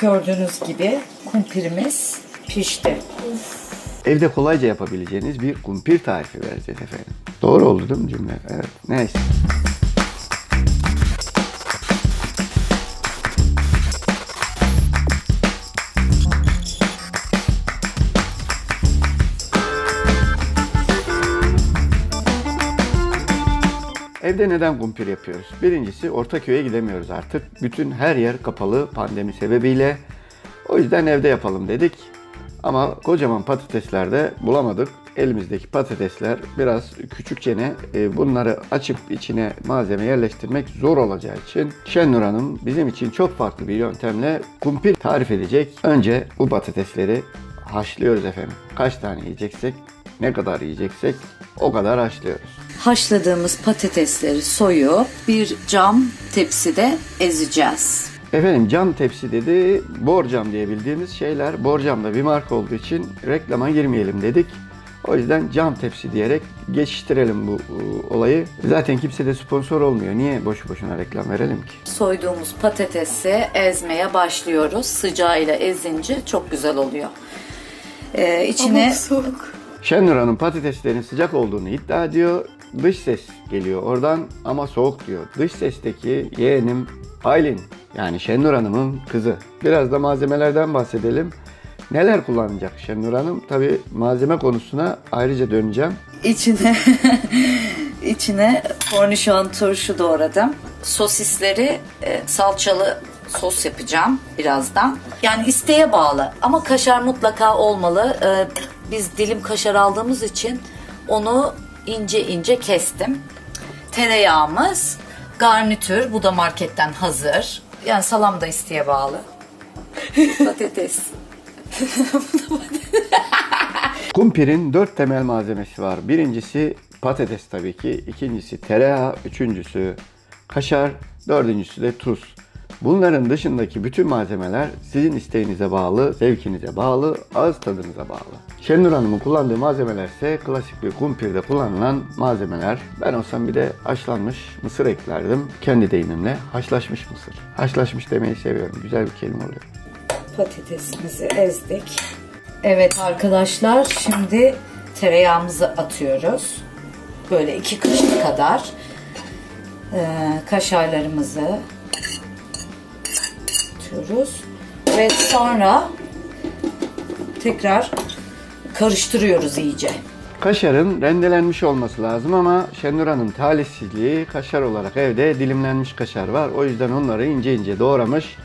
Gördüğünüz gibi kumpirimiz pişti. Evde kolayca yapabileceğiniz bir kumpir tarifi vereceğiz efendim. Doğru oldu değil mi cümle? Evet. Neyse. Evde neden kumpir yapıyoruz? Birincisi, Ortaköy'e gidemiyoruz artık. Bütün her yer kapalı pandemi sebebiyle. O yüzden evde yapalım dedik. Ama kocaman patatesler de bulamadık. Elimizdeki patatesler biraz küçükçene, bunları açıp içine malzeme yerleştirmek zor olacağı için Şenur Hanım bizim için çok farklı bir yöntemle kumpir tarif edecek. Önce bu patatesleri haşlıyoruz efendim. Kaç tane yiyeceksek, ne kadar yiyeceksek o kadar haşlıyoruz. Haşladığımız patatesleri soyup bir cam tepside ezeceğiz. Efendim cam tepsi dedi, borcam diye bildiğimiz şeyler. Borcam da bir marka olduğu için reklama girmeyelim dedik. O yüzden cam tepsi diyerek geçiştirelim bu olayı. Zaten kimse de sponsor olmuyor. Niye boşu boşuna reklam verelim ki? Soyduğumuz patatesi ezmeye başlıyoruz. Sıcağıyla ezince çok güzel oluyor. İçine... Ama soğuk. Şenur Hanım patateslerin sıcak olduğunu iddia ediyor. Dış ses geliyor oradan ama soğuk diyor. Dış sesteki yeğenim Aylin, yani Şenur Hanım'ın kızı. Biraz da malzemelerden bahsedelim. Neler kullanacak Şenur Hanım? Tabii malzeme konusuna ayrıca döneceğim. İçine kornişon turşu doğradım. Sosisleri salçalı sos yapacağım birazdan. Yani isteğe bağlı ama kaşar mutlaka olmalı. Biz dilim kaşar aldığımız için onu ince ince kestim. Tereyağımız, garnitür, bu da marketten hazır. Yani salam da isteğe bağlı. Patates. Kumpirin 4 temel malzemesi var. Birincisi patates tabii ki, ikincisi tereyağı, üçüncüsü kaşar, dördüncüsü de tuz. Bunların dışındaki bütün malzemeler sizin isteğinize bağlı, zevkinize bağlı, ağız tadınıza bağlı. Şenur Hanım'ın kullandığı malzemeler ise klasik bir kumpirde kullanılan malzemeler. Ben olsam bir de haşlanmış mısır eklerdim. Kendi deyimimle haşlaşmış mısır. Haşlaşmış demeyi seviyorum. Güzel bir kelime oluyor. Patatesimizi ezdik. Evet arkadaşlar, şimdi tereyağımızı atıyoruz. Böyle 2 kaşık kadar. Kaşarlarımızı atıyoruz. Ve sonra tekrar karıştırıyoruz iyice. Kaşarın rendelenmiş olması lazım ama Şenur Hanım talihsizliği, kaşar olarak evde dilimlenmiş kaşar var. O yüzden onları ince ince doğramış.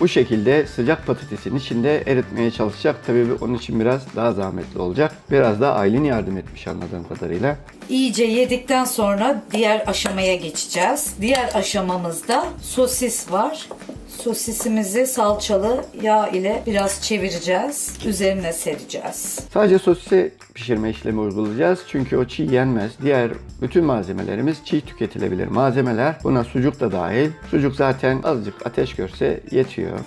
Bu şekilde sıcak patatesin içinde eritmeye çalışacak. Tabii onun için biraz daha zahmetli olacak. Biraz da Aylin yardım etmiş anladığım kadarıyla. İyice yedikten sonra diğer aşamaya geçeceğiz. Diğer aşamamızda sosis var. Sosisimizi salçalı yağ ile biraz çevireceğiz. Üzerine sereceğiz. Sadece sosise pişirme işlemi uygulayacağız. Çünkü o çiğ yenmez. Diğer bütün malzemelerimiz çiğ tüketilebilir malzemeler. Buna sucuk da dahil. Sucuk zaten azıcık ateş görse yetiyor.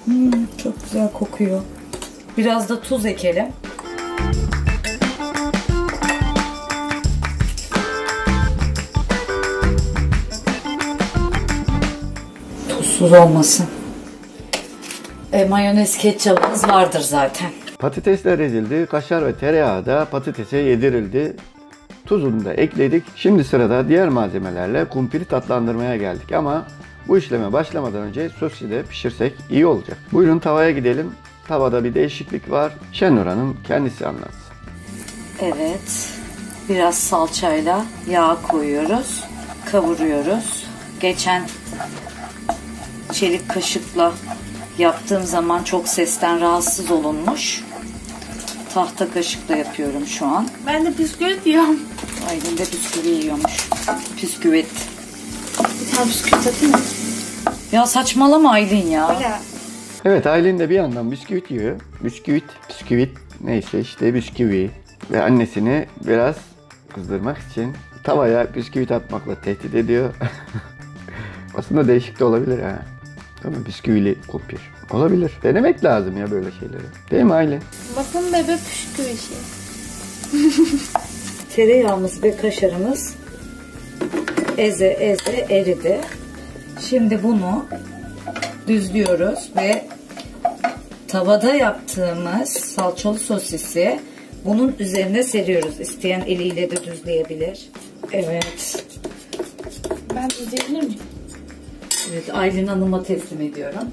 Çok güzel kokuyor. Biraz da tuz ekelim. Tuzsuz olmasın. Mayonez, ketçapımız vardır zaten. Patatesler ezildi. Kaşar ve tereyağı da patatese yedirildi. Tuzunu da ekledik. Şimdi sırada diğer malzemelerle kumpiri tatlandırmaya geldik ama bu işleme başlamadan önce sosisi de pişirsek iyi olacak. Buyurun tavaya gidelim. Tavada bir değişiklik var. Şenur Hanım kendisi anlatsın. Evet. Biraz salçayla yağ koyuyoruz. Kavuruyoruz. Geçen çelik kaşıkla yaptığım zaman çok sesten rahatsız olunmuş. Tahta kaşıkla yapıyorum şu an. Ben de bisküvit yiyorum. Aylin de bisküvi yiyormuş. Bisküvit. Bir tane bisküvit atayım mı? Ya saçmalama Aylin ya. Öyle. Evet, Aylin de bir yandan bisküvit yiyor. Bisküvit neyse işte bisküvi. Ve annesini biraz kızdırmak için tavaya bisküvit atmakla tehdit ediyor. Aslında değişik de olabilir ha. Ama bisküvili kumpir. Olabilir. Denemek lazım ya böyle şeyleri. Değil mi Aylin? Bakın bebe bisküvi şey. Tereyağımız ve kaşarımız eze eridi. Şimdi bunu düzlüyoruz ve Tavada yaptığımız salçalı sosisi bunun üzerine seriyoruz. İsteyen eliyle de düzleyebilir. Evet. Ben düzleyebilir miyim? Evet, Aylin Hanım'a teslim ediyorum.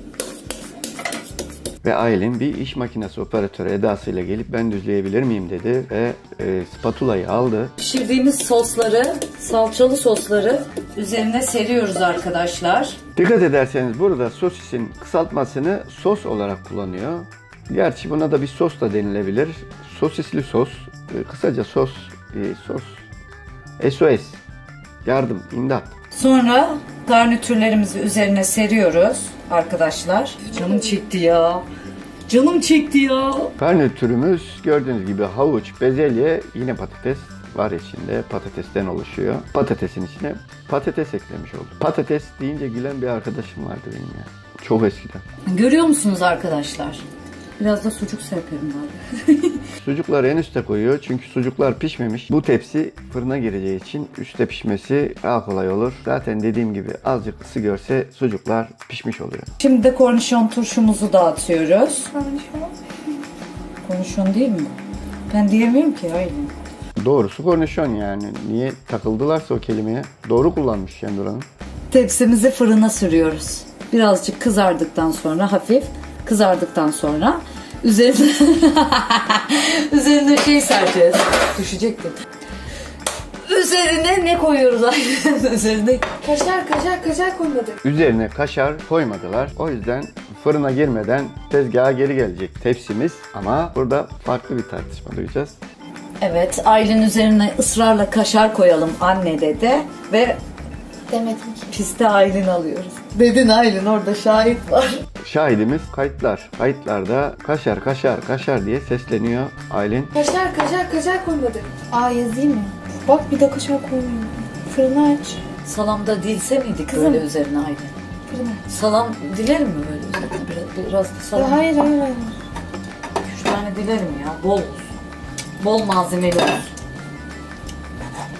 Ve Aylin bir iş makinesi operatörü edasıyla gelip ben düzleyebilir miyim dedi ve spatulayı aldı. Pişirdiğimiz sosları, salçalı sosları üzerine seriyoruz arkadaşlar. Dikkat ederseniz burada sosisin kısaltmasını sos olarak kullanıyor. Gerçi buna da bir sos da denilebilir. Sosisli sos, kısaca sos, SOS, yardım, imdat. Sonra garnitürlerimizi üzerine seriyoruz arkadaşlar. Canım çekti ya. Canım çekti ya. Garnitürümüz gördüğünüz gibi havuç, bezelye, yine patates var içinde. Patatesten oluşuyor. Patatesin içine patates eklemiş olduk. Patates deyince gülen bir arkadaşım vardı benim ya. Çok eskiden. Görüyor musunuz arkadaşlar? Biraz da sucuk serperim bari. Sucukları en üste koyuyor çünkü sucuklar pişmemiş. Bu tepsi fırına gireceği için üstte pişmesi daha kolay olur. Zaten dediğim gibi azıcık ısı görse sucuklar pişmiş oluyor. Şimdi de kornişon turşumuzu dağıtıyoruz. Konuşalım. Kornişon değil mi? Ben diyemiyorum ki Aylin. Doğrusu kornişon yani. Niye takıldılarsa o kelimeye. Doğru kullanmış Şendur Hanım. Tepsimizi fırına sürüyoruz. Birazcık kızardıktan sonra, hafif kızardıktan sonra üzerine üzerine şey sereceğiz. Düşecektim. Üzerine ne koyuyoruz Aylin? Üzerine Kaşar koymadık. Üzerine kaşar koymadılar. O yüzden fırına girmeden tezgaha geri gelecek tepsimiz. Ama burada farklı bir tartışma duyacağız. evet, Aylin üzerine ısrarla kaşar koyalım anne dedi ve Demedim ki. piste Aylin alıyoruz. Dedin Aylin, orada şahit var. Şahidimiz kayıtlar. Kayıtlarda kaşar diye sesleniyor Aylin. Kaşar koymadık. Yazayım mı? Bak bir de kaşar koymuyorum. Fırını aç. Salamda dilse miydik Kızım. böyle üzerine Aylin? Fırını aç. Salam dilerim mi böyle üzerine? Biraz da salam. Hayır. 3 tane dilerim ya. Bol olsun. Bol malzemeli olsun.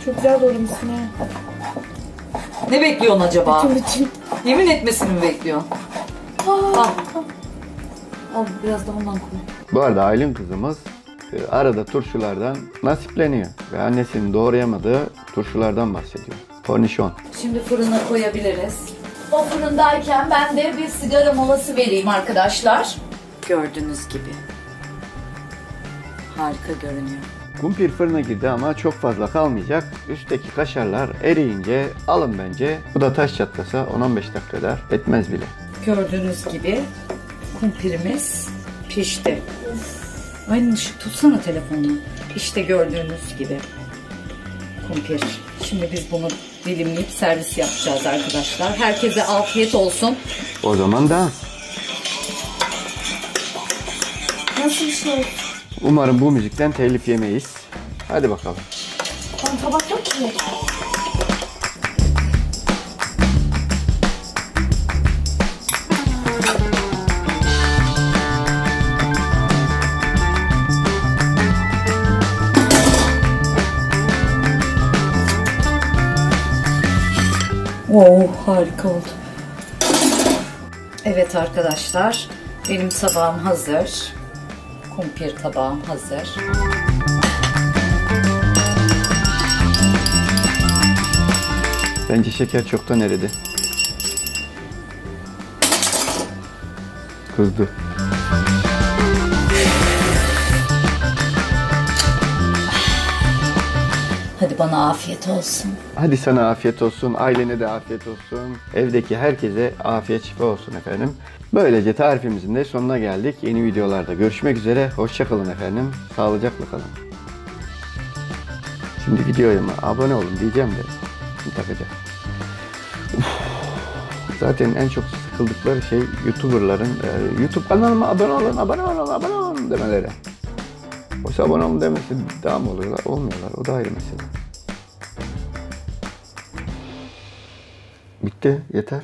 Çok güzel doğramışsın ha. Ne bekliyorsun acaba? Bütün. Yemin etmesini mi bekliyorsun? Al. Al biraz da ondan koy. Bu arada Aylin kızımız arada turşulardan nasipleniyor. Ve annesinin doğrayamadığı turşulardan bahsediyor. Kornişon. Şimdi fırına koyabiliriz. O fırındayken ben de bir sigara molası vereyim arkadaşlar. Gördüğünüz gibi. Harika görünüyor. Kumpir fırına girdi ama çok fazla kalmayacak. Üstteki kaşarlar eriyince alın bence. Bu da taş çatlasa 10-15 dakika eder. Etmez bile. Gördüğünüz gibi kumpirimiz pişti. Aynı ışık tutsana telefonunu. İşte gördüğünüz gibi kumpir. Şimdi biz bunu dilimleyip servis yapacağız arkadaşlar. Herkese afiyet olsun. O zaman dans. Nasıl bir şey? Umarım bu müzikten telif yemeyiz. Hadi bakalım. Lan tabak yok ki. Wow, harika oldu. Evet arkadaşlar, benim tabağım hazır. Kumpir tabağım hazır. Bence şeker çoktan eridi. Kızdı. Hadi bana afiyet olsun. Hadi sana afiyet olsun, ailene de afiyet olsun. Evdeki herkese afiyet şifa olsun efendim. Böylece tarifimizin de sonuna geldik. Yeni videolarda görüşmek üzere. Hoşça kalın efendim. Sağlıcakla kalın. Şimdi videoya abone olun diyeceğim de. Şimdi takacağım. Zaten en çok sıkıldıkları şey YouTuber'ların YouTube kanalıma abone olun demeleri. Oysa abone olun demesi daha mı oluyorlar? Olmuyorlar. O da ayrı mesele. Bitti. Yeter.